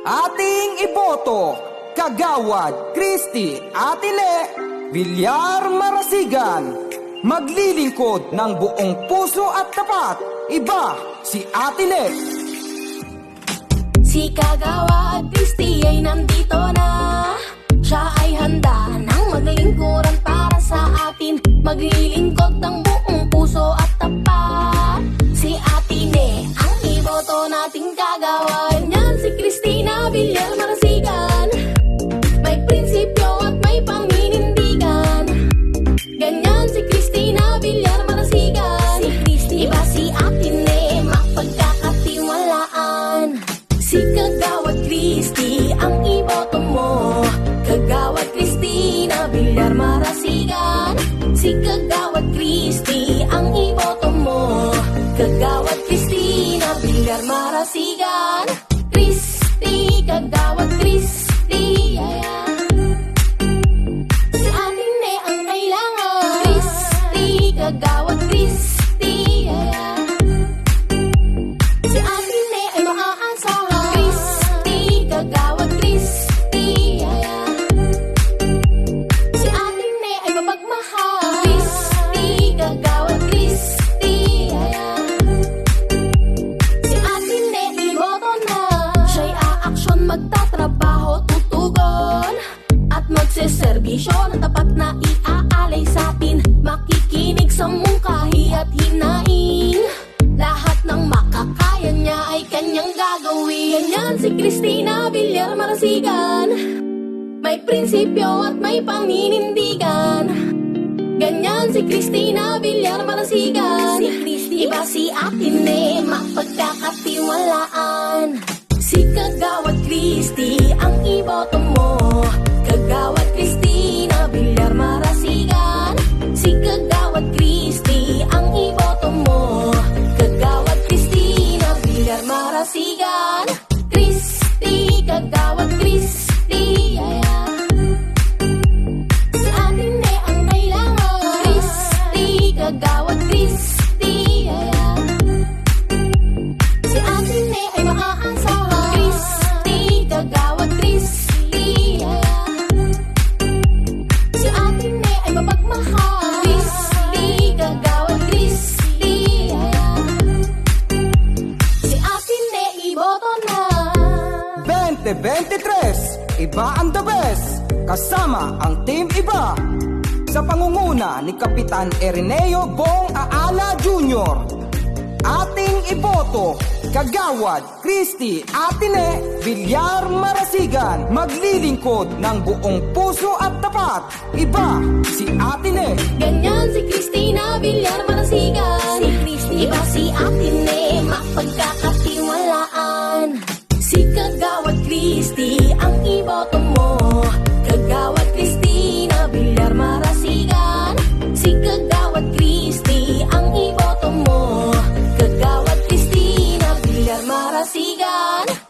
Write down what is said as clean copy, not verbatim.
ating iboto, Kagawad Christy Atile Villar Marasigan. Maglilingkod ng buong puso at tapat, iba si Atile. Si Kagawad Christy ay nandito na. Siya ay handa nang maglingkuran para sa atin. Maglilingkod ng buong puso at tapat. Si Atile ang iboto nating kagawad. Yan si Cristina Villar Marasigan. May prinsipyo at may paninindigan. Ganyan si Cristina Villar Marasigan. Iba si Atile, mapagkakatiwalaan. Si Kagawad Christy ang iboto mo. Kagawad Cristina Villar Marasigan. Si Kagawad Christy ang iboto mo. Kagawad Cristina Villar Marasigan. Christy, Kagawad Christy, si Atile ang kailangan. Christy, Kagawad Christy, si Atile ay maaasahan. Christy, Kagawad Christy, si Atile ay mapagmahal. Christy, Kagawad Christy, si Atile iboto na. Siya'y aaksyon, magtatrabaho, tutugon at magseserbisyo ng tapat na iaalay sa atin. Makikinig sa mungkahi at hinaing. Lahat ng makakaya niya ay kanyang gagawin. Ganyan si Cristina Villar Marasigan. May prinsipyo at may paninindigan. Ganyan si Cristina Villar Marasigan. Iba si Atile, mapagkakatiwalaan. Si Kagawad Christy ang iboto mo. Kagawad Cristina Villar Marasigan. Si Kagawad Christy ang iboto mo. Kagawad Cristina Villar Marasigan. Christy, Kagawad Christy, si Atile ang kailangan. Christy, Kagawad Christy, si Atile ay maaasahan. Christy, Kagawad Christy, si Atile ay mapagmahal. Christy, Kagawad Christy, si Atile iboto na. 2023, iba ang the best. Kasama ang Team Iba sa pangunguna ni Kapitan Erineo Bong Aala Jr. Ating iboto, Kagawad Christy Atile Villar Marasigan. Maglilingkod ng buong puso at tapat, iba si Atile. Ganyan si Cristina Villar Marasigan. Iba si Atile, mapagkakatiwalaan. Si Kagawad Christy ang iboto mo. Kagawad Cristina Villar Marasigan. Si Kagawad Christy ang iboto mo. Kagawad Cristina Villar Marasigan.